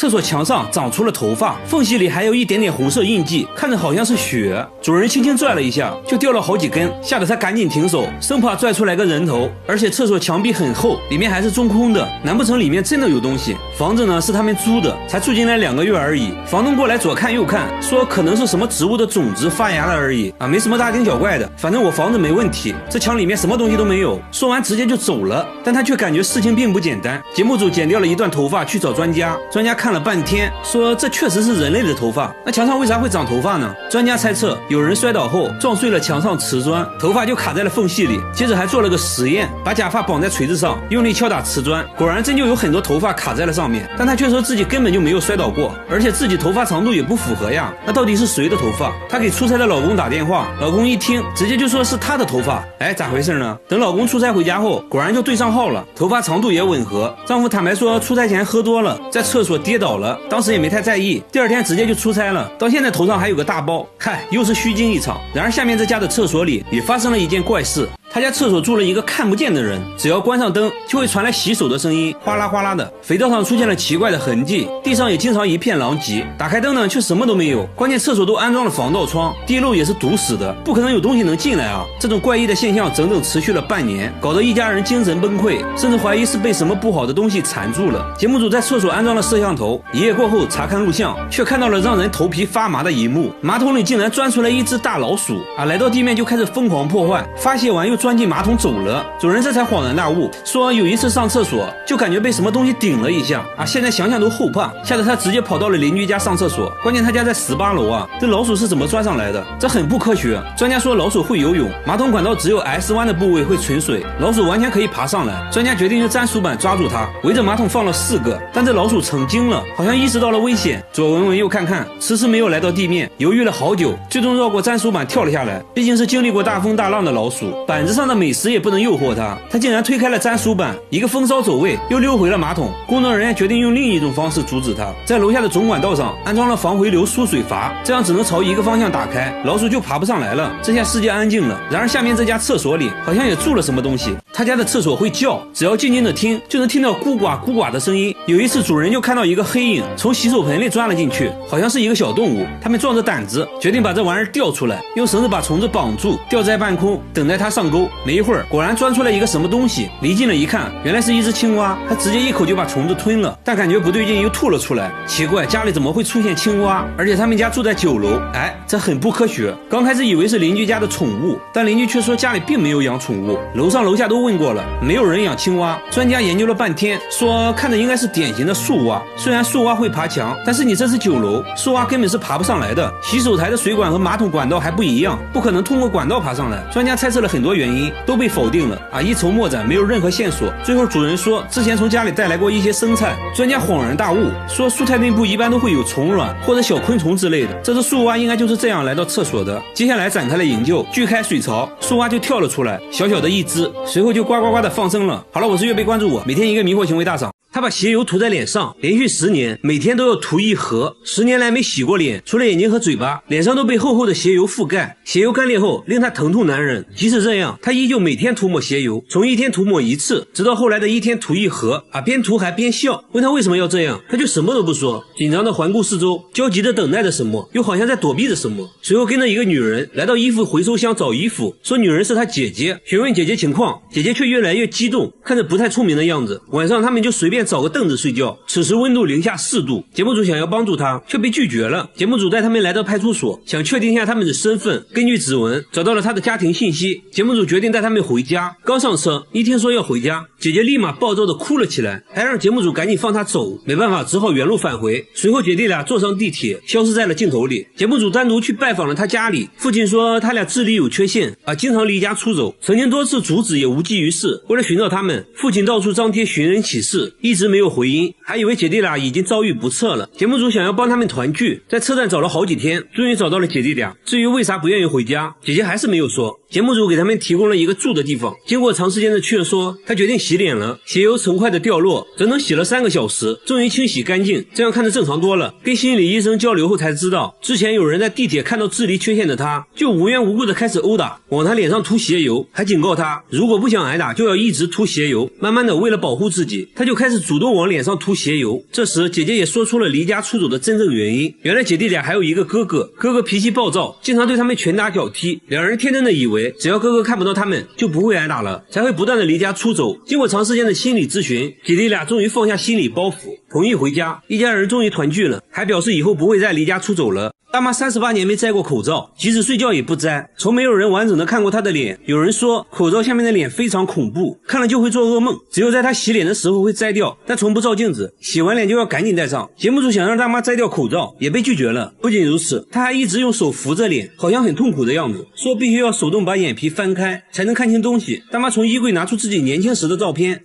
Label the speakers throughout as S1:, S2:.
S1: 厕所墙上长出了头发，缝隙里还有一点点红色印记，看着好像是血。主人轻轻拽了一下，就掉了好几根，吓得他赶紧停手，生怕拽出来个人头。而且厕所墙壁很厚，里面还是中空的，难不成里面真的有东西？房子呢是他们租的，才住进来2个月而已。房东过来左看右看，说可能是什么植物的种子发芽了而已啊，没什么大惊小怪的，反正我房子没问题，这墙里面什么东西都没有。说完直接就走了，但他却感觉事情并不简单。节目组剪掉了一段头发去找专家，专家看了半天，说这确实是人类的头发，那墙上为啥会长头发呢？专家猜测有人摔倒后撞碎了墙上瓷砖，头发就卡在了缝隙里。接着还做了个实验，把假发绑在锤子上，用力敲打瓷砖，果然真就有很多头发卡在了上面。但他却说自己根本就没有摔倒过，而且自己头发长度也不符合呀，那到底是谁的头发？他给出差的老公打电话，老公一听直接就说是他的头发。哎，咋回事呢？等老公出差回家后，果然就对上号了，头发长度也吻合。丈夫坦白说出差前喝多了，在厕所跌倒了，当时也没太在意，第2天直接就出差了，到现在头上还有个大包，嗨，又是虚惊一场。然而下面这家的厕所里也发生了一件怪事。他家厕所住了一个看不见的人，只要关上灯就会传来洗手的声音，哗啦哗啦的，肥皂上出现了奇怪的痕迹，地上也经常一片狼藉。打开灯呢却什么都没有，关键厕所都安装了防盗窗，地漏也是堵死的，不可能有东西能进来啊。这种怪异的现象整整持续了半年，搞得一家人精神崩溃，甚至怀疑是被什么不好的东西缠住了。节目组在厕所安装了摄像头，一夜过后查看录像，却看到了让人头皮发麻的一幕，马桶里竟然钻出来一只大老鼠啊！来到地面就开始疯狂破坏，发泄完又钻进马桶走了。主人这才恍然大悟，说有一次上厕所就感觉被什么东西顶了一下啊，现在想想都后怕，吓得他直接跑到了邻居家上厕所。关键他家在18楼啊，这老鼠是怎么钻上来的？这很不科学。专家说老鼠会游泳，马桶管道只有 S 弯的部位会存水，老鼠完全可以爬上来。专家决定用粘鼠板抓住它，围着马桶放了4个，但这老鼠成精了，好像意识到了危险，左闻闻右看看，迟迟没有来到地面，犹豫了好久，最终绕过粘鼠板跳了下来。毕竟是经历过大风大浪的老鼠，板子上的美食也不能诱惑它，它竟然推开了粘鼠板，一个风骚走位又溜回了马桶。工作人员决定用另一种方式阻止它，在楼下的总管道上安装了防回流输水阀，这样只能朝一个方向打开，老鼠就爬不上来了。这下世界安静了。然而下面这家厕所里好像也住了什么东西，他家的厕所会叫，只要静静的听就能听到咕呱咕呱的声音。有一次主人就看到一个黑影从洗手盆里钻了进去，好像是一个小动物，他们壮着胆子决定把这玩意儿吊出来，用绳子把虫子绑住，吊在半空等待它上钩。没一会儿果然钻出来一个什么东西，离近了一看，原来是一只青蛙，它直接一口就把虫子吞了，但感觉不对劲又吐了出来。奇怪，家里怎么会出现青蛙？而且他们家住在9楼，哎，这很不科学。刚开始以为是邻居家的宠物，但邻居却说家里并没有养宠物，楼上楼下都问过了，没有人养青蛙。专家研究了半天，说看着应该是典型的树蛙，虽然树蛙会爬墙，但是你这是9楼，树蛙根本是爬不上来的。洗手台的水管和马桶管道还不一样，不可能通过管道爬上来。专家猜测了很多原因，都被否定了啊，一筹莫展，没有任何线索。最后主人说之前从家里带来过一些生菜，专家恍然大悟，说蔬菜内部一般都会有虫卵或者小昆虫之类的，这只树蛙应该就是这样来到厕所的。接下来展开了营救，锯开水槽，树蛙就跳了出来，小小的一只，随后就呱呱呱的放生了。好了，我是月贝，关注我，每天一个迷惑行为大赏。他把鞋油涂在脸上，连续10年，每天都要涂1盒。10年来没洗过脸，除了眼睛和嘴巴，脸上都被厚厚的鞋油覆盖。鞋油干裂后，令他疼痛难忍。即使这样，他依旧每天涂抹鞋油，从1天涂抹1次，直到后来的1天涂1盒。边涂还边笑。问他为什么要这样，他就什么都不说，紧张的环顾四周，焦急的等待着什么，又好像在躲避着什么。随后跟着一个女人来到衣服回收箱找衣服，说女人是他姐姐，询问姐姐情况，姐姐却越来越激动，看着不太聪明的样子。晚上他们就随便找个凳子睡觉，此时温度零下4度。节目组想要帮助他，却被拒绝了。节目组带他们来到派出所，想确定一下他们的身份。根据指纹找到了他的家庭信息，节目组决定带他们回家。刚上车，一听说要回家，姐姐立马暴躁的哭了起来，还让节目组赶紧放她走。没办法，只好原路返回。随后姐弟俩坐上地铁，消失在了镜头里。节目组单独去拜访了他家里，父亲说他俩智力有缺陷经常离家出走，曾经多次阻止也无济于事。为了寻找他们，父亲到处张贴寻人启事，一直没有回音，还以为姐弟俩已经遭遇不测了。节目组想要帮他们团聚，在车站找了好几天，终于找到了姐弟俩。至于为啥不愿意回家，姐姐还是没有说。节目组给他们提供了一个住的地方，经过长时间的劝说，他决定洗脸了。鞋油成块的掉落，整整洗了3个小时，终于清洗干净，这样看着正常多了。跟心理医生交流后才知道，之前有人在地铁看到智力缺陷的他，就无缘无故的开始殴打，往他脸上涂鞋油，还警告他如果不想挨打就要一直涂鞋油。慢慢的，为了保护自己，他就开始主动往脸上涂鞋油。这时姐姐也说出了离家出走的真正原因，原来姐弟俩还有一个哥哥，哥哥脾气暴躁，经常对他们拳打脚踢，两人天真的以为只要哥哥看不到他们就不会挨打了，才会不断的离家出走。经过长时间的心理咨询，姐弟俩终于放下心理包袱，同意回家，一家人终于团聚了，还表示以后不会再离家出走了。大妈38年没摘过口罩，即使睡觉也不摘，从没有人完整的看过她的脸。有人说口罩下面的脸非常恐怖，看了就会做噩梦，只有在她洗脸的时候会摘掉，但从不照镜子，洗完脸就要赶紧戴上。节目组想让大妈摘掉口罩，也被拒绝了。不仅如此，她还一直用手扶着脸，好像很痛苦的样子，说必须要手动把眼皮翻开才能看清东西。大妈从衣柜拿出自己年轻时的照片，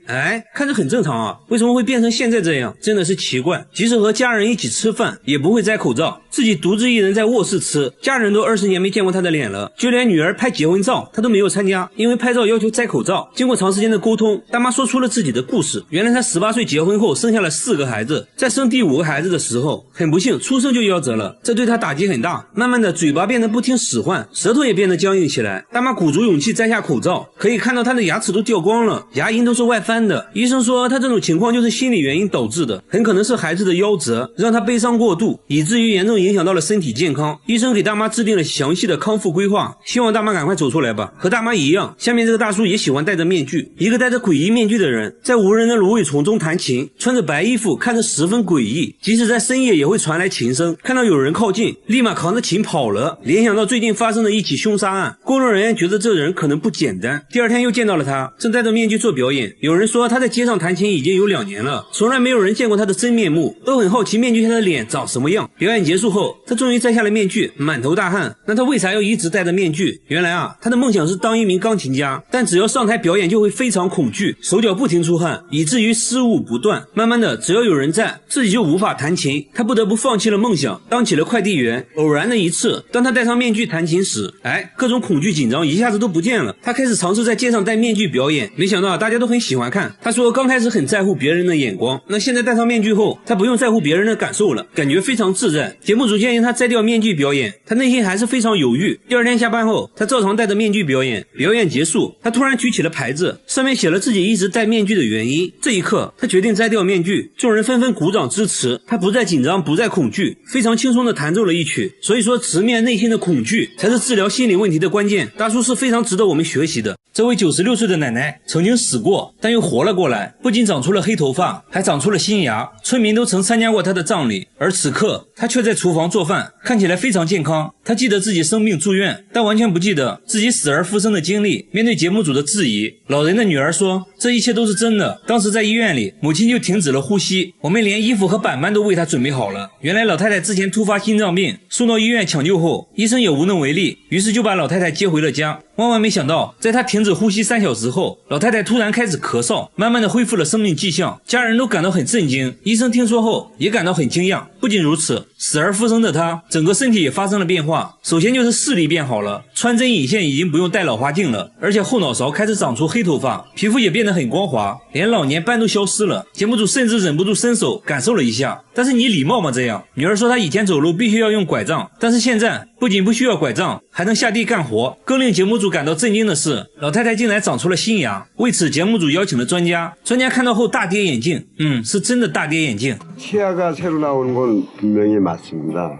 S1: 看着很正常啊，为什么会变成现在这样？真的是奇怪。即使和家人一起吃饭，也不会摘口罩，自己独自一人在卧室吃，家人都20年没见过她的脸了，就连女儿拍结婚照她都没有参加，因为拍照要求摘口罩。经过长时间的沟通，大妈说出了自己的故事。原来她18岁结婚后生下了4个孩子，在生第5个孩子的时候，很不幸出生就夭折了，这对她打击很大，慢慢的嘴巴变得不听使唤，舌头也变得僵硬起来。大妈鼓足勇气摘下口罩，可以看到她的牙齿都掉光了，牙龈都是外翻的。医生说她这种情况就是心理原因导致的，很可能是孩子的夭折让她悲伤过度，以至于严重影响到了身体健康。医生给大妈制定了详细的康复规划，希望大妈赶快走出来吧。和大妈一样，下面这个大叔也喜欢戴着面具，一个戴着诡异面具的人在无人的芦苇丛中弹琴，穿着白衣服，看着十分诡异，即使在深夜也会传来琴声，看到有人靠近立马扛着琴跑了。联想到最近发生的一起凶杀案，工作人员觉得这人可能不简单。第二天又见到了他，正戴着面具做表演。有人说他在街上弹琴已经有2年了，从来没有人见过他的真面目，都很好奇面具下的脸长什么样。表演结束后，他终于摘下了面具，满头大汗。那他为啥要一直戴着面具？原来啊，他的梦想是当一名钢琴家，但只要上台表演就会非常恐惧，手脚不停出汗，以至于失误不断。慢慢的，只要有人在，自己就无法弹琴，他不得不放弃了梦想，当起了快递员。偶然的一次，当他戴上面具弹琴时，各种恐惧紧张一下子都不见了。他开始尝试在街上戴面具表演，没想到大家都很喜欢看。他说刚开始很在乎别人的眼光，那现在戴上面具后，他不用在乎别人的感受了，感觉非常自在。节目组建议他摘掉面具表演，他内心还是非常犹豫。第二天下班后，他照常戴着面具表演。表演结束，他突然举起了牌子，上面写了自己一直戴面具的原因。这一刻，他决定摘掉面具，众人纷纷鼓掌支持。他不再紧张，不再恐惧，非常轻松地弹奏了一曲。所以说，直面内心的恐惧才是治疗心理问题的关键。大叔是非常值得我们学习的。这位96岁的奶奶曾经死过，但又活了过来，不仅长出了黑头发，还长出了新牙。村民都曾参加过她的葬礼，而此刻她却在厨房做饭，看起来非常健康。她记得自己生病住院，但完全不记得自己死而复生的经历。面对节目组的质疑，老人的女儿说，这一切都是真的。当时在医院里，母亲就停止了呼吸，我们连衣服和板板都为她准备好了。原来老太太之前突发心脏病，送到医院抢救后，医生也无能为力，于是就把老太太接回了家。万万没想到，在她停止呼吸3小时后，老太太突然开始咳嗽，慢慢的恢复了生命迹象。家人都感到很震惊，医生听说后也感到很惊讶。不仅如此，死而复生的她整个身体也发生了变化。首先就是视力变好了，穿针引线已经不用戴老花镜了，而且后脑勺开始长出黑头发，皮肤也变得很光滑，连老年斑都消失了。节目组甚至忍不住伸手感受了一下，但是你礼貌吗这样？女儿说她以前走路必须要用拐杖，但是现在不仅不需要拐杖，还能下地干活。更令节目组感到震惊的是，老太太竟然长出了新牙。为此节目组邀请了专家看到后大跌眼镜，是真的大跌眼镜。
S2: 치아가 새로 나오는 건 분명히 맞습니다.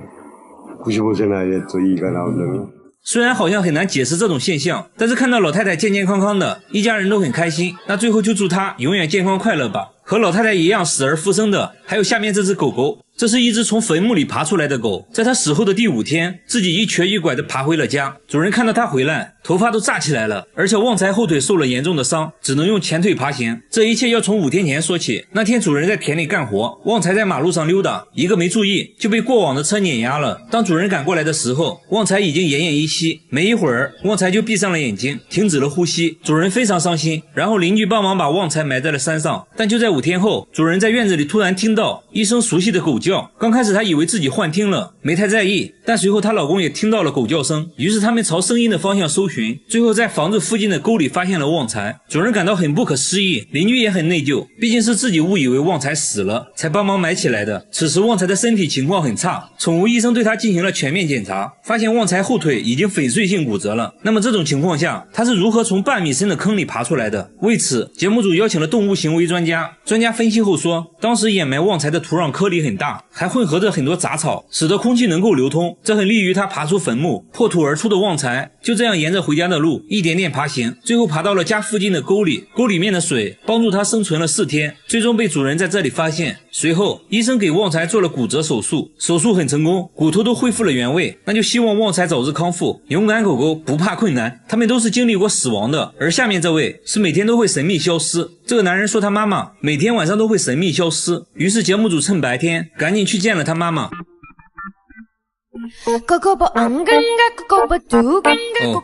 S2: 95세 나이에 또 이가 나온다면
S1: 虽然好像很难解释这种现象，但是看到老太太健健康康的，一家人都很开心。那最后就祝她永远健康快乐吧。和老太太一样死而复生的，还有下面这只狗狗。这是一只从坟墓里爬出来的狗，在它死后的第5天，自己一瘸一拐地爬回了家。主人看到它回来，头发都炸起来了，而且旺财后腿受了严重的伤，只能用前腿爬行。这一切要从5天前说起。那天主人在田里干活，旺财在马路上溜达，一个没注意就被过往的车碾压了。当主人赶过来的时候，旺财已经奄奄一息。没一会儿，旺财就闭上了眼睛，停止了呼吸。主人非常伤心，然后邻居帮忙把旺财埋在了山上。但就在5天后，主人在院子里突然听到一声熟悉的狗叫。叫。刚开始她以为自己幻听了，没太在意，但随后她老公也听到了狗叫声，于是他们朝声音的方向搜寻，最后在房子附近的沟里发现了旺财。主人感到很不可思议，邻居也很内疚，毕竟是自己误以为旺财死了，才帮忙埋起来的。此时旺财的身体情况很差，宠物医生对他进行了全面检查，发现旺财后腿已经粉碎性骨折了。那么这种情况下，他是如何从半米深的坑里爬出来的？为此，节目组邀请了动物行为专家。专家分析后说，当时掩埋旺财的土壤颗粒很大，还混合着很多杂草，使得空气能够流通，这很利于他爬出坟墓。破土而出的旺财就这样沿着回家的路一点点爬行，最后爬到了家附近的沟里。沟里面的水帮助他生存了4天，最终被主人在这里发现。随后，医生给旺财做了骨折手术，手术很成功，骨头都恢复了原位。那就希望旺财早日康复。勇敢狗狗不怕困难，他们都是经历过死亡的。而下面这位是每天都会神秘消失。这个男人说他妈妈每天晚上都会神秘消失，于是节目组趁白天赶紧去见了他妈妈。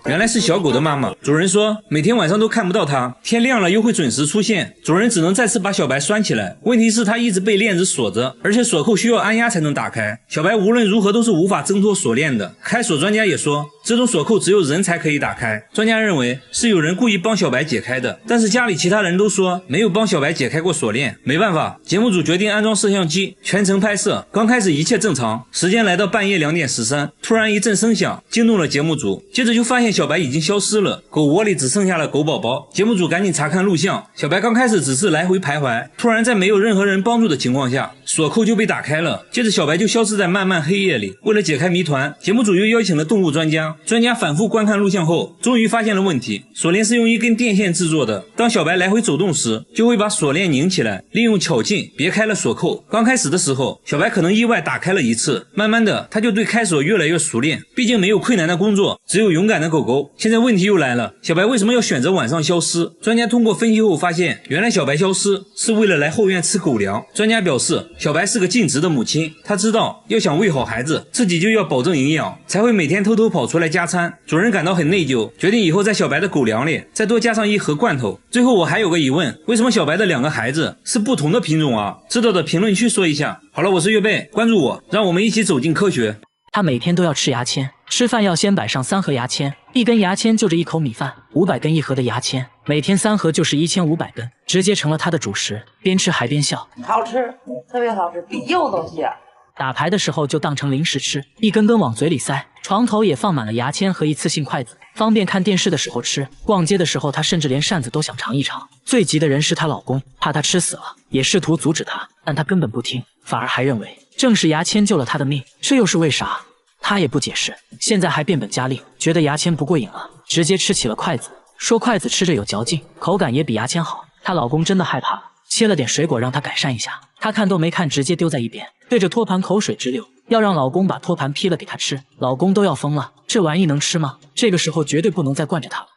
S1: 原来是小狗的妈妈。主人说每天晚上都看不到它，天亮了又会准时出现。主人只能再次把小白拴起来，问题是它一直被链子锁着，而且锁扣需要按压才能打开。小白无论如何都是无法挣脱锁链的。开锁专家也说，这种锁扣只有人才可以打开。专家认为是有人故意帮小白解开的，但是家里其他人都说没有帮小白解开过锁链。没办法，节目组决定安装摄像机，全程拍摄。刚开始一切正常，时间来到半夜2点13，突然一阵声响惊动了节目组，接着就发现小白已经消失了，狗窝里只剩下了狗宝宝。节目组赶紧查看录像，小白刚开始只是来回徘徊，突然在没有任何人帮助的情况下，锁扣就被打开了，接着小白就消失在漫漫黑夜里。为了解开谜团，节目组又邀请了动物专家。专家反复观看录像后，终于发现了问题。锁链是用一根电线制作的，当小白来回走动时，就会把锁链拧起来，利用巧劲别开了锁扣。刚开始的时候，小白可能意外打开了一次，慢慢的他就对开锁越来越熟练，毕竟没有困难的工作，只有勇敢的狗狗。现在问题又来了，小白为什么要选择晚上消失？专家通过分析后发现，原来小白消失是为了来后院吃狗粮。专家表示，小白是个尽职的母亲，她知道要想喂好孩子，自己就要保证营养，才会每天偷偷跑出来加餐。主人感到很内疚，决定以后在小白的狗粮里再多加上1盒罐头。最后我还有个疑问，为什么小白的2个孩子是不同的品种啊？知道的评论区说一下。好了，我是月贝，关注我，让我们一起走进科学。
S3: 他每天都要吃牙签，吃饭要先摆上3盒牙签，1根牙签就着1口米饭，500根1盒的牙签，每天3盒就是1500根，直接成了他的主食，边吃还边笑。
S4: 好吃，特别好吃，比柚子香。
S3: 打牌的时候就当成零食吃，一根根往嘴里塞。床头也放满了牙签和一次性筷子，方便看电视的时候吃。逛街的时候，她甚至连扇子都想尝一尝。最急的人是她老公，怕她吃死了，也试图阻止她，但她根本不听，反而还认为正是牙签救了她的命，这又是为啥？她也不解释。现在还变本加厉，觉得牙签不过瘾了，直接吃起了筷子，说筷子吃着有嚼劲，口感也比牙签好。她老公真的害怕了，切了点水果让她改善一下，她看都没看，直接丢在一边，对着托盘口水直流，要让老公把托盘劈了给她吃。老公都要疯了，这玩意能吃吗？这个时候绝对不能再惯着她了。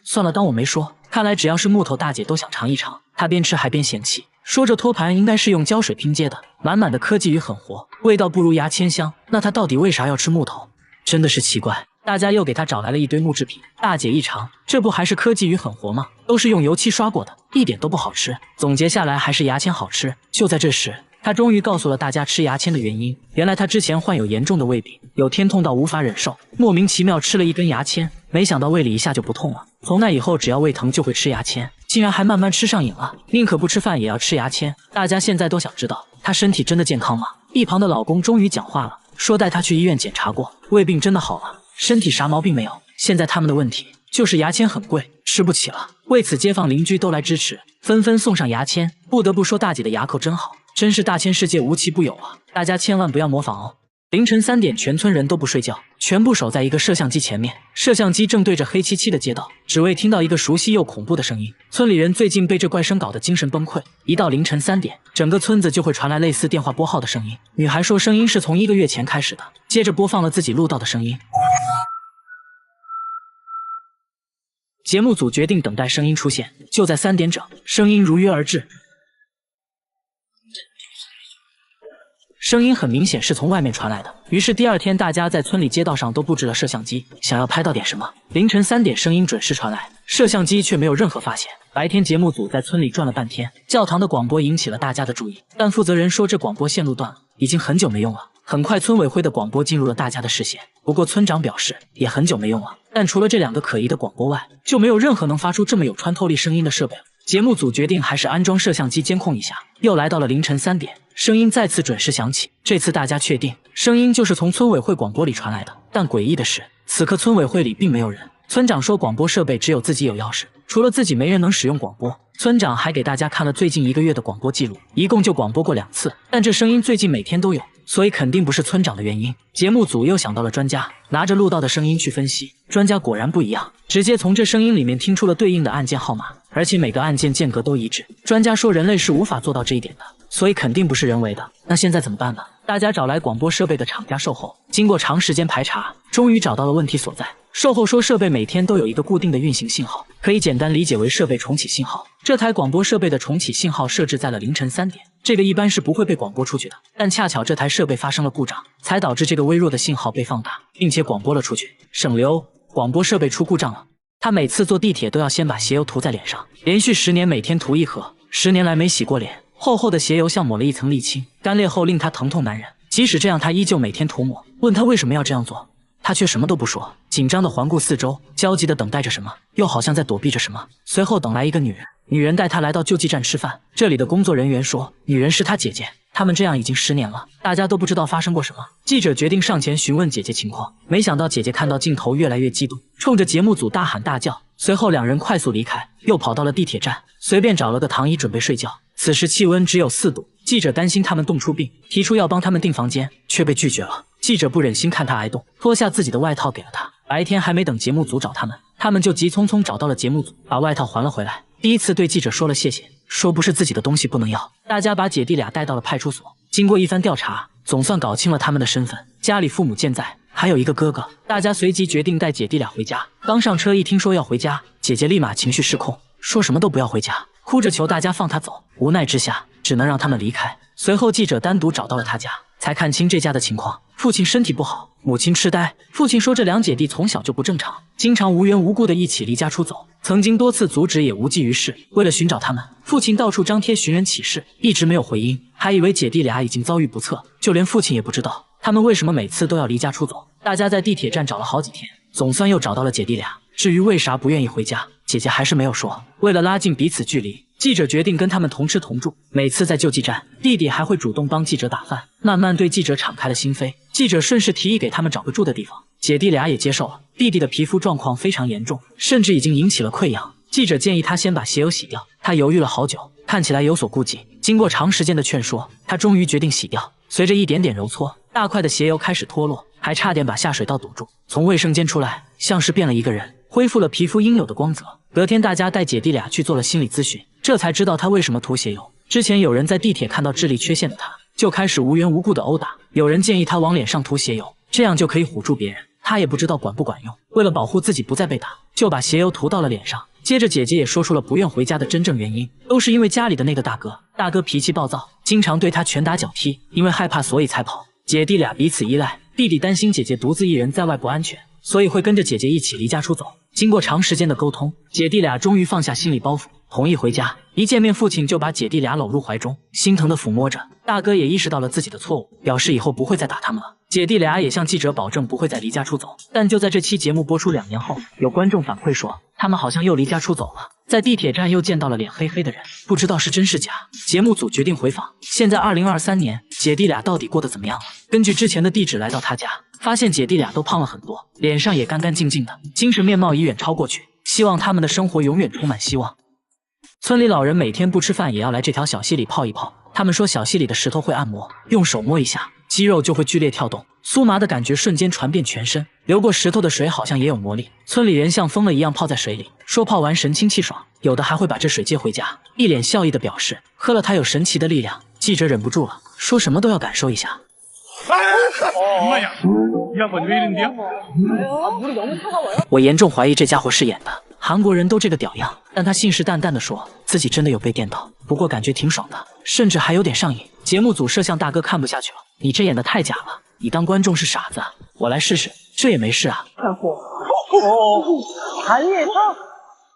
S3: 算了，当我没说。看来只要是木头大姐都想尝一尝。她边吃还边嫌弃，说这托盘应该是用胶水拼接的，满满的科技与狠活，味道不如牙签香。那她到底为啥要吃木头？真的是奇怪。大家又给她找来了一堆木制品，大姐一尝，这不还是科技与狠活吗？都是用油漆刷过的，一点都不好吃。总结下来还是牙签好吃。就在这时，她终于告诉了大家吃牙签的原因。原来她之前患有严重的胃病，有天痛到无法忍受，莫名其妙吃了1根牙签，没想到胃里一下就不痛了。从那以后只要胃疼就会吃牙签，竟然还慢慢吃上瘾了，宁可不吃饭也要吃牙签。大家现在都想知道她身体真的健康吗？一旁的老公终于讲话了，说带她去医院检查过，胃病真的好了，身体啥毛病没有。现在他们的问题就是牙签很贵，吃不起了。为此街坊邻居都来支持，纷纷送上牙签。不得不说大姐的牙口真好，真是大千世界无奇不有啊！大家千万不要模仿哦。凌晨3点，全村人都不睡觉，全部守在一个摄像机前面。摄像机正对着黑漆漆的街道，只为听到一个熟悉又恐怖的声音。村里人最近被这怪声搞得精神崩溃，一到凌晨3点，整个村子就会传来类似电话拨号的声音。女孩说声音是从1个月前开始的，接着播放了自己录到的声音。节目组决定等待声音出现，就在3点整，声音如约而至。声音很明显是从外面传来的。于是第二天，大家在村里街道上都布置了摄像机，想要拍到点什么。凌晨3点，声音准时传来，摄像机却没有任何发现。白天节目组在村里转了半天，教堂的广播引起了大家的注意，但负责人说这广播线路断了，已经很久没用了。很快，村委会的广播进入了大家的视线。不过村长表示也很久没用了，但除了这2个可疑的广播外，就没有任何能发出这么有穿透力声音的设备了。节目组决定还是安装摄像机监控一下。又来到了凌晨3点，声音再次准时响起。这次大家确定声音就是从村委会广播里传来的。但诡异的是，此刻村委会里并没有人。村长说广播设备只有自己有钥匙，除了自己没人能使用广播。村长还给大家看了最近1个月的广播记录，一共就广播过2次，但这声音最近每天都有，所以肯定不是村长的原因。节目组又想到了专家，拿着录到的声音去分析，专家果然不一样，直接从这声音里面听出了对应的案件号码，而且每个案件间隔都一致。专家说人类是无法做到这一点的，所以肯定不是人为的。那现在怎么办呢？大家找来广播设备的厂家售后，经过长时间排查，终于找到了问题所在。售后说设备每天都有一个固定的运行信号，可以简单理解为设备重启信号。这台广播设备的重启信号设置在了凌晨3点，这个一般是不会被广播出去的，但恰巧这台设备发生了故障，才导致这个微弱的信号被放大，并且广播了出去。省流，广播设备出故障了。他每次坐地铁都要先把鞋油涂在脸上，连续10年每天涂1盒，10年来没洗过脸，厚厚的鞋油像抹了一层沥青，干裂后令他疼痛难忍。即使这样，他依旧每天涂抹。问他为什么要这样做，他却什么都不说，紧张地环顾四周，焦急地等待着什么，又好像在躲避着什么。随后等来一个女人，女人带他来到救济站吃饭。这里的工作人员说，女人是他姐姐，他们这样已经10年了，大家都不知道发生过什么。记者决定上前询问姐姐情况，没想到姐姐看到镜头越来越激动，冲着节目组大喊大叫。随后2人快速离开，又跑到了地铁站，随便找了个躺椅准备睡觉。此时气温只有4度，记者担心他们冻出病，提出要帮他们订房间，却被拒绝了。记者不忍心看他挨冻，脱下自己的外套给了他。白天还没等节目组找他们，他们就急匆匆找到了节目组，把外套还了回来。第一次对记者说了谢谢，说不是自己的东西不能要。大家把姐弟俩带到了派出所，经过一番调查，总算搞清了他们的身份，家里父母健在，还有一个哥哥。大家随即决定带姐弟俩回家。刚上车一听说要回家，姐姐立马情绪失控，说什么都不要回家，哭着求大家放他走。无奈之下，只能让他们离开。随后记者单独找到了他家，才看清这家的情况。父亲身体不好，母亲痴呆。父亲说这2姐弟从小就不正常，经常无缘无故的一起离家出走，曾经多次阻止也无济于事。为了寻找他们，父亲到处张贴寻人启事，一直没有回音，还以为姐弟俩已经遭遇不测，就连父亲也不知道他们为什么每次都要离家出走。大家在地铁站找了好几天，总算又找到了姐弟俩。至于为啥不愿意回家，姐姐还是没有说。为了拉近彼此距离，记者决定跟他们同吃同住。每次在救济站，弟弟还会主动帮记者打饭，慢慢对记者敞开了心扉。记者顺势提议给他们找个住的地方，姐弟俩也接受了。弟弟的皮肤状况非常严重，甚至已经引起了溃疡。记者建议他先把鞋油洗掉，他犹豫了好久，看起来有所顾忌。经过长时间的劝说，他终于决定洗掉。随着一点点揉搓，大块的鞋油开始脱落，还差点把下水道堵住。从卫生间出来，像是变了一个人，恢复了皮肤应有的光泽。隔天，大家带姐弟俩去做了心理咨询，这才知道他为什么涂鞋油。之前有人在地铁看到智力缺陷的他，就开始无缘无故的殴打。有人建议他往脸上涂鞋油，这样就可以唬住别人。他也不知道管不管用，为了保护自己不再被打，就把鞋油涂到了脸上。接着姐姐也说出了不愿回家的真正原因，都是因为家里的那个大哥。大哥脾气暴躁，经常对他拳打脚踢，因为害怕所以才跑。姐弟俩彼此依赖，弟弟担心姐姐独自一人在外不安全，所以会跟着姐姐一起离家出走。经过长时间的沟通，姐弟俩终于放下心理包袱，同意回家。一见面，父亲就把姐弟俩搂入怀中，心疼地抚摸着。大哥也意识到了自己的错误，表示以后不会再打他们了。姐弟俩也向记者保证不会再离家出走。但就在这期节目播出2年后，有观众反馈说，他们好像又离家出走了，在地铁站又见到了脸黑黑的人，不知道是真是假。节目组决定回访，现在2023年，姐弟俩到底过得怎么样了？根据之前的地址来到他家，发现姐弟俩都胖了很多，脸上也干干净净的，精神面貌已远超过去，希望他们的生活永远充满希望。村里老人每天不吃饭也要来这条小溪里泡一泡，他们说小溪里的石头会按摩，用手摸一下，肌肉就会剧烈跳动，酥麻的感觉瞬间传遍全身。流过石头的水好像也有魔力，村里人像疯了一样泡在水里，说泡完神清气爽，有的还会把这水接回家，一脸笑意的表示喝了它有神奇的力量。记者忍不住了，说什么都要感受一下。我严重怀疑这家伙是演的，韩国人都这个屌样，但他信誓旦旦地说自己真的有被电到，不过感觉挺爽的，甚至还有点上瘾。节目组摄像大哥看不下去了，你这演的太假了，你当观众是傻子啊？我来试试，这也没事啊。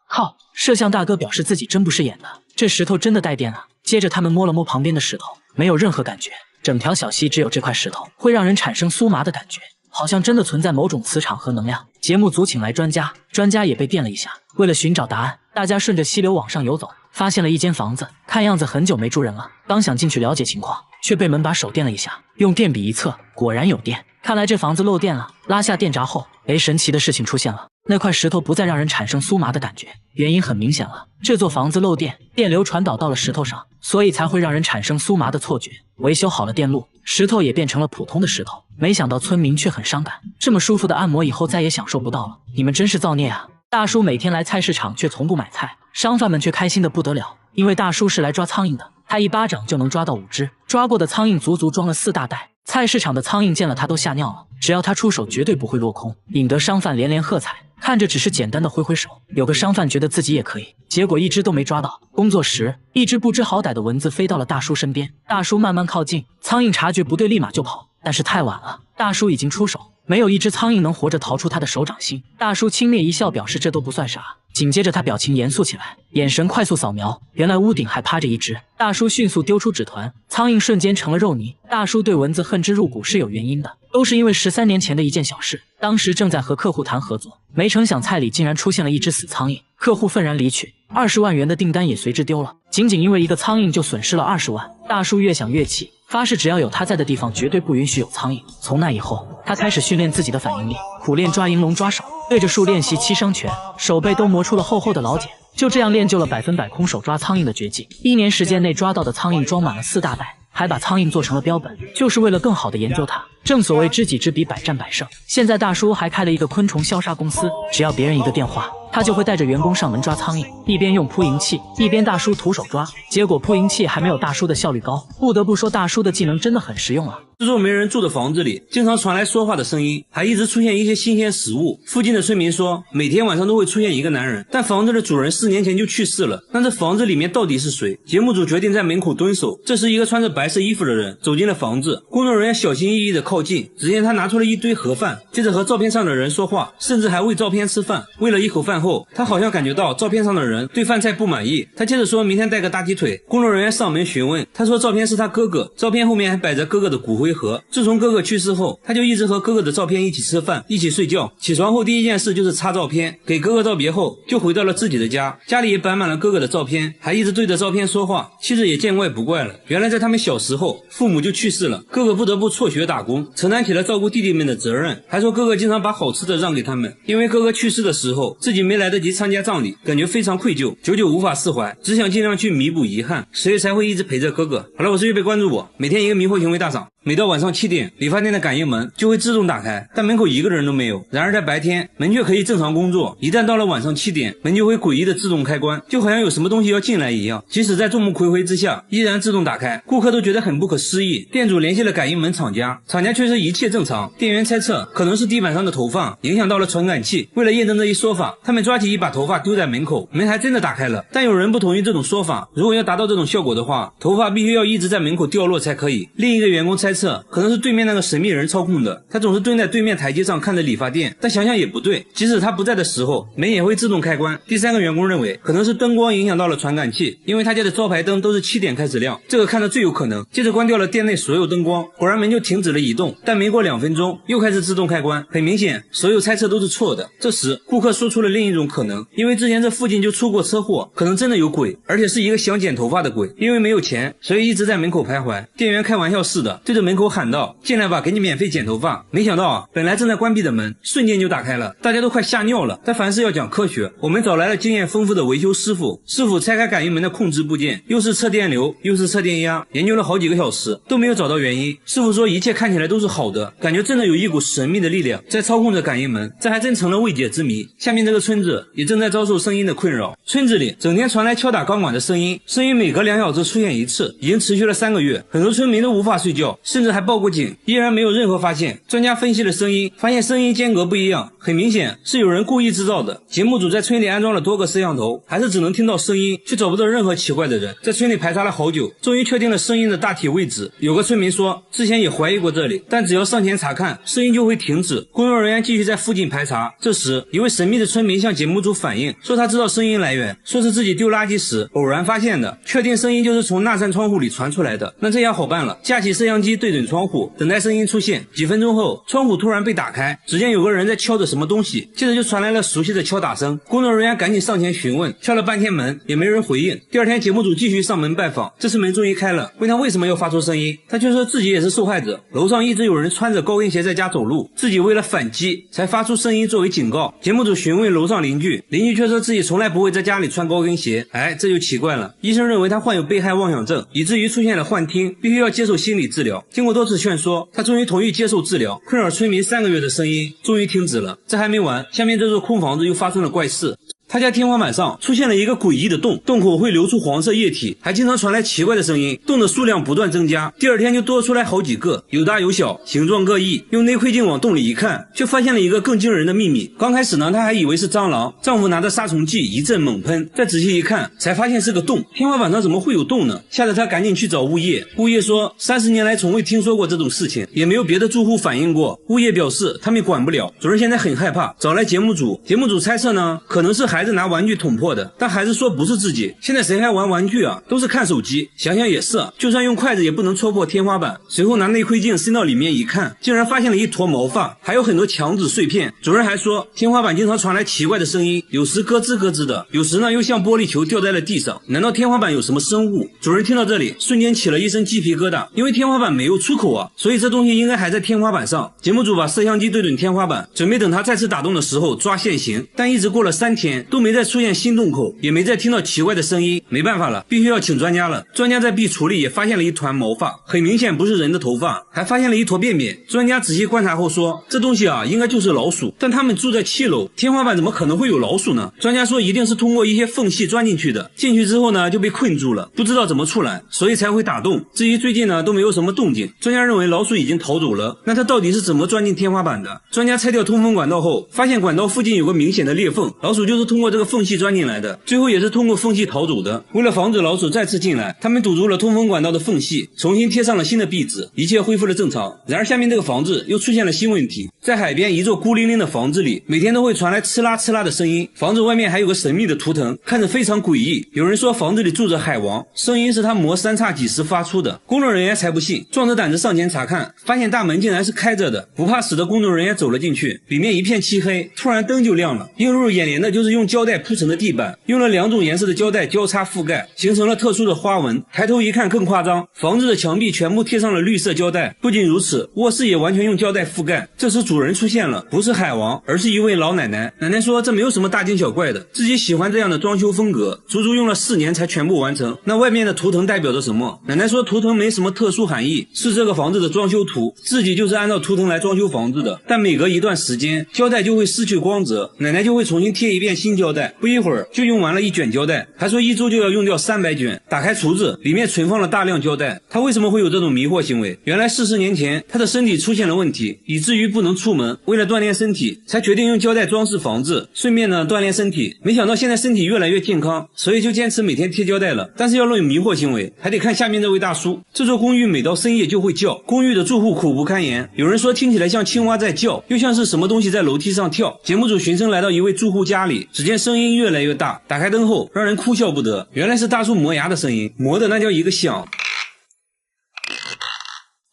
S3: 靠！摄像大哥表示自己真不是演的，这石头真的带电啊。接着他们摸了摸旁边的石头，没有任何感觉，整条小溪只有这块石头会让人产生酥麻的感觉，好像真的存在某种磁场和能量。节目组请来专家，专家也被电了一下。为了寻找答案，大家顺着溪流往上游走，发现了一间房子，看样子很久没住人了。刚想进去了解情况，却被门把手电了一下，用电笔一测，果然有电。看来这房子漏电了。拉下电闸后，神奇的事情出现了，那块石头不再让人产生酥麻的感觉。原因很明显了，这座房子漏电，电流传导到了石头上，所以才会让人产生酥麻的错觉。维修好了电路，石头也变成了普通的石头。没想到村民却很伤感，这么舒服的按摩以后再也享受不到了。你们真是造孽啊！大叔每天来菜市场却从不买菜，商贩们却开心的不得了，因为大叔是来抓苍蝇的，他一巴掌就能抓到5只，抓过的苍蝇足足装了4大袋。菜市场的苍蝇见了他都吓尿了，只要他出手绝对不会落空，引得商贩连连喝彩。看着只是简单的挥挥手，有个商贩觉得自己也可以，结果1只都没抓到。工作时，一只不知好歹的蚊子飞到了大叔身边，大叔慢慢靠近，苍蝇察觉不对立马就跑，但是太晚了，大叔已经出手，没有1只苍蝇能活着逃出他的手掌心。大叔轻蔑一笑，表示这都不算啥。紧接着他表情严肃起来，眼神快速扫描，原来屋顶还趴着1只。大叔迅速丢出纸团，苍蝇瞬间成了肉泥。大叔对蚊子恨之入骨是有原因的，都是因为13年前的一件小事。当时正在和客户谈合作，没成想菜里竟然出现了1只死苍蝇，客户愤然离去，20万元的订单也随之丢了。仅仅因为一个苍蝇就损失了20万。大叔越想越气，发誓只要有他在的地方绝对不允许有苍蝇。从那以后，他开始训练自己的反应力，苦练抓银龙抓手，对着树练习7伤拳，手背都磨出了厚厚的老茧。就这样练就了100%空手抓苍蝇的绝技。1年时间内抓到的苍蝇装满了4大袋，还把苍蝇做成了标本，就是为了更好的研究它。正所谓知己知彼，百战百胜。现在大叔还开了一个昆虫消杀公司，只要别人一个电话，他就会带着员工上门抓苍蝇，一边用扑蝇器，一边大叔徒手抓。结果扑蝇器还没有大叔的效率高，不得不说大叔的技能真的很实用啊。
S1: 这座没人住的房子里，经常传来说话的声音，还一直出现一些新鲜食物。附近的村民说，每天晚上都会出现一个男人，但房子的主人4年前就去世了。那这房子里面到底是谁？节目组决定在门口蹲守。这时，一个穿着白色衣服的人走进了房子，工作人员小心翼翼地靠近，只见他拿出了一堆盒饭，接着和照片上的人说话，甚至还喂照片吃饭。喂了一口饭后，他好像感觉到照片上的人对饭菜不满意，他接着说明天带个大鸡腿。工作人员上门询问，他说照片是他哥哥，照片后面还摆着哥哥的骨灰盒。自从哥哥去世后，他就一直和哥哥的照片一起吃饭，一起睡觉。起床后第一件事就是擦照片，给哥哥道别后就回到了自己的家，家里也摆满了哥哥的照片，还一直对着照片说话。妻子也见怪不怪了，原来在他们小时候父母就去世了，哥哥不得不辍学打工，承担起了照顾弟弟们的责任，还说哥哥经常把好吃的让给他们，因为哥哥去世的时候自己没来得及参加葬礼，感觉非常愧疚，久久无法释怀，只想尽量去弥补遗憾，所以才会一直陪着哥哥。好了，我是预备关注我，每天一个迷惑行为大赏。每到晚上7点，理发店的感应门就会自动打开，但门口一个人都没有。然而在白天，门却可以正常工作，一旦到了晚上7点，门就会诡异的自动开关，就好像有什么东西要进来一样。即使在众目睽睽之下，依然自动打开，顾客都觉得很不可思议。店主联系了感应门厂家，厂家却是一切正常。店员猜测可能是地板上的头发影响到了传感器。为了验证这一说法，他们抓起一把头发丢在门口，门还真的打开了。但有人不同意这种说法，如果要达到这种效果的话，头发必须要一直在门口掉落才可以。另一个员工猜测可能是对面那个神秘人操控的，他总是蹲在对面台阶上看着理发店，但想想也不对，即使他不在的时候，门也会自动开关。第3个员工认为可能是灯光影响到了传感器，因为他家的招牌灯都是7点开始亮，这个看着最有可能。接着关掉了店内所有灯光，果然门就停止了移动，但没过2分钟又开始自动开关。很明显，所有猜测都是错的。这时顾客说出了另一种可能，因为之前这附近就出过车祸，可能真的有鬼，而且是一个想剪头发的鬼，因为没有钱，所以一直在门口徘徊。店员开玩笑似的对着门口喊道，进来吧，给你免费剪头发。没想到本来正在关闭的门瞬间就打开了，大家都快吓尿了。但凡事要讲科学，我们找来了经验丰富的维修师傅，师傅拆开感应门的控制部件，又是测电流又是测电压，研究了好几个小时都没有找到原因。师傅说一切看起来都是好的，感觉真的有一股神秘的力量在操控着感应门，这还真成了未解之谜。下面这个村子也正在遭受声音的困扰，村子里整天传来敲打钢管的声音，声音每隔2小时出现一次，已经持续了3个月，很多村民都无法睡觉，甚至还报过警，依然没有任何发现。专家分析了声音，发现声音间隔不一样，很明显是有人故意制造的。节目组在村里安装了多个摄像头，还是只能听到声音，却找不到任何奇怪的人。在村里排查了好久，终于确定了声音的大体位置。有个村民说，之前也怀疑过这里，但只要上前查看，声音就会停止。工作人员继续在附近排查。这时，一位神秘的村民向节目组反映，说他知道声音来源，说是自己丢垃圾时偶然发现的，确定声音就是从那扇窗户里传出来的。那这样好办了，架起摄像机对准窗户，等待声音出现。几分钟后，窗户突然被打开，只见有个人在敲着什么东西，接着就传来了熟悉的敲打声。工作人员赶紧上前询问，敲了半天门也没人回应。第二天，节目组继续上门拜访，这次门终于开了，问他为什么要发出声音，他却说自己也是受害者，楼上一直有人穿着高跟鞋在家走路，自己为了反击才发出声音作为警告。节目组询问楼上邻居，邻居却说自己从来不会在家里穿高跟鞋。这就奇怪了，医生认为他患有被害妄想症，以至于出现了幻听，必须要接受心理治疗。经过多次劝说，他终于同意接受治疗。困扰村民3个月的声音终于停止了。这还没完，下面这座空房子又发生了怪事。他家天花板上出现了一个诡异的洞，洞口会流出黄色液体，还经常传来奇怪的声音，洞的数量不断增加，第二天就多出来好几个，有大有小，形状各异。用内窥镜往洞里一看，却发现了一个更惊人的秘密。刚开始呢，他还以为是蟑螂，丈夫拿着杀虫剂一阵猛喷，再仔细一看，才发现是个洞。天花板上怎么会有洞呢？吓得他赶紧去找物业。物业说30年来从未听说过这种事情，也没有别的住户反映过。物业表示他们管不了，主人现在很害怕，找来节目组。节目组猜测呢，可能是孩子拿玩具捅破的，但孩子说不是自己。现在谁还玩玩具啊？都是看手机。想想也是，就算用筷子也不能戳破天花板。随后拿内窥镜伸到里面一看，竟然发现了一坨毛发，还有很多墙纸碎片。主人还说，天花板经常传来奇怪的声音，有时咯吱咯吱的，有时呢又像玻璃球掉在了地上。难道天花板有什么生物？主人听到这里，瞬间起了一身鸡皮疙瘩，因为天花板没有出口啊，所以这东西应该还在天花板上。节目组把摄像机对准天花板，准备等它再次打洞的时候抓现行，但一直过了3天都没再出现新洞口，也没再听到奇怪的声音。没办法了，必须要请专家了。专家在壁橱里也发现了一团毛发，很明显不是人的头发，还发现了一坨便便。专家仔细观察后说，这东西啊应该就是老鼠，但他们住在7楼，天花板怎么可能会有老鼠呢？专家说一定是通过一些缝隙钻进去的，进去之后呢就被困住了，不知道怎么出来，所以才会打洞。至于最近呢都没有什么动静，专家认为老鼠已经逃走了。那它到底是怎么钻进天花板的？专家拆掉通风管道后，发现管道附近有个明显的裂缝，老鼠就是通过这个缝隙钻进来的，最后也是通过缝隙逃走的。为了防止老鼠再次进来，他们堵住了通风管道的缝隙，重新贴上了新的壁纸，一切恢复了正常。然而下面这个房子又出现了新问题，在海边一座孤零零的房子里，每天都会传来呲啦呲啦的声音，房子外面还有个神秘的图腾，看着非常诡异。有人说房子里住着海王，声音是他磨3叉戟时发出的。工作人员才不信，壮着胆子上前查看，发现大门竟然是开着的。不怕死的工作人员走了进去，里面一片漆黑，突然灯就亮了，映入眼帘的就是用胶带铺成的地板，用了2种颜色的胶带交叉覆盖，形成了特殊的花纹。抬头一看更夸张，房子的墙壁全部贴上了绿色胶带。不仅如此，卧室也完全用胶带覆盖。这时主人出现了，不是海王，而是一位老奶奶。奶奶说这没有什么大惊小怪的，自己喜欢这样的装修风格，足足用了4年才全部完成。那外面的图腾代表着什么？奶奶说图腾没什么特殊含义，是这个房子的装修图，自己就是按照图腾来装修房子的。但每隔一段时间，胶带就会失去光泽，奶奶就会重新贴一遍新胶带，不一会儿就用完了1卷胶带，还说1周就要用掉300卷。打开橱子，里面存放了大量胶带。他为什么会有这种迷惑行为？原来40年前他的身体出现了问题，以至于不能出门，为了锻炼身体，才决定用胶带装饰房子，顺便呢锻炼身体。没想到现在身体越来越健康，所以就坚持每天贴胶带了。但是要论迷惑行为，还得看下面这位大叔。这座公寓每到深夜就会叫，公寓的住户苦不堪言，有人说听起来像青蛙在叫，又像是什么东西在楼梯上跳。节目组循声来到一位住户家里，只见声音越来越大，打开灯后让人哭笑不得，原来是大叔磨牙的声音，磨的那叫一个响，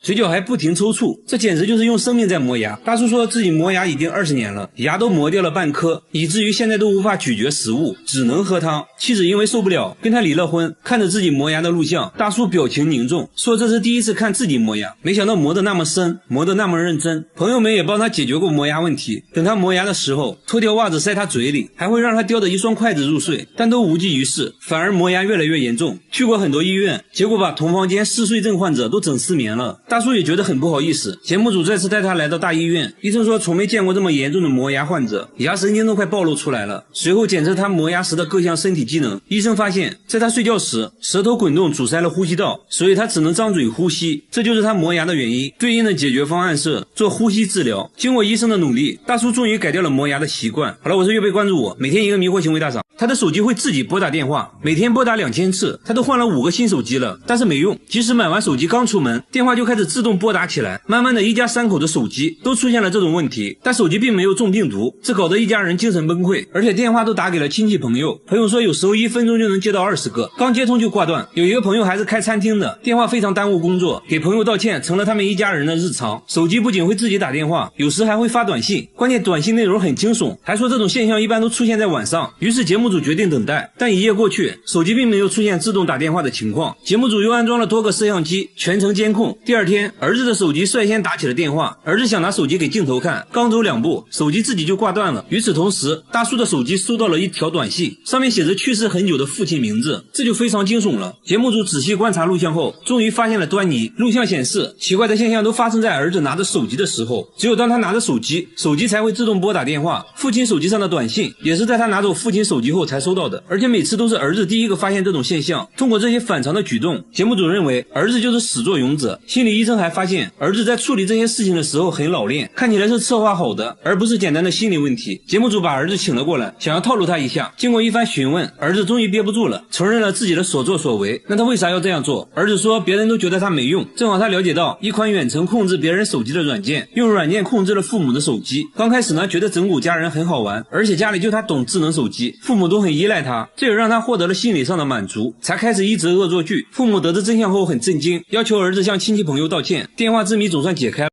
S1: 嘴角还不停抽搐，这简直就是用生命在磨牙。大叔说自己磨牙已经20年了，牙都磨掉了半颗，以至于现在都无法咀嚼食物，只能喝汤。妻子因为受不了，跟他离了婚。看着自己磨牙的录像，大叔表情凝重，说这是第一次看自己磨牙，没想到磨得那么深，磨得那么认真。朋友们也帮他解决过磨牙问题，等他磨牙的时候，脱掉袜子塞他嘴里，还会让他叼着一双筷子入睡，但都无济于事，反而磨牙越来越严重。去过很多医院，结果把同房间嗜睡症患者都整失眠了。大叔也觉得很不好意思。节目组再次带他来到大医院，医生说从没见过这么严重的磨牙患者，牙神经都快暴露出来了。随后检测他磨牙时的各项身体机能，医生发现在他睡觉时舌头滚动阻塞了呼吸道，所以他只能张嘴呼吸，这就是他磨牙的原因。对应的解决方案是做呼吸治疗。经过医生的努力，大叔终于改掉了磨牙的习惯。好了，我是月贝，关注我，每天一个迷惑行为大赏。他的手机会自己拨打电话，每天拨打2000次，他都换了5个新手机了，但是没用。即使买完手机刚出门，电话就开始自动拨打起来，慢慢的一家3口的手机都出现了这种问题，但手机并没有中病毒，这搞得一家人精神崩溃，而且电话都打给了亲戚朋友。朋友说有时候1分钟就能接到20个，刚接通就挂断。有一个朋友还是开餐厅的，电话非常耽误工作，给朋友道歉成了他们一家人的日常。手机不仅会自己打电话，有时还会发短信，关键短信内容很惊悚，还说这种现象一般都出现在晚上。于是节目组决定等待，但1夜过去，手机并没有出现自动打电话的情况。节目组又安装了多个摄像机，全程监控。第2天，儿子的手机率先打起了电话，儿子想拿手机给镜头看，刚走2步，手机自己就挂断了。与此同时，大叔的手机收到了一条短信，上面写着去世很久的父亲名字，这就非常惊悚了。节目组仔细观察录像后，终于发现了端倪。录像显示，奇怪的现象都发生在儿子拿着手机的时候，只有当他拿着手机，手机才会自动拨打电话。父亲手机上的短信也是在他拿走父亲手机后才收到的，而且每次都是儿子第一个发现这种现象。通过这些反常的举动，节目组认为儿子就是始作俑者。心理医生还发现，儿子在处理这些事情的时候很老练，看起来是策划好的，而不是简单的心理问题。节目组把儿子请了过来，想要套路他一下。经过一番询问，儿子终于憋不住了，承认了自己的所作所为。那他为啥要这样做？儿子说别人都觉得他没用，正好他了解到一款远程控制别人手机的软件，用软件控制了父母的手机。刚开始呢，觉得整蛊家人很好玩，而且家里就他懂智能手机，父母都很依赖他，这也让他获得了心理上的满足，才开始一则恶作剧。父母得知真相后很震惊，要求儿子向亲戚朋友道歉。电话之谜总算解开了。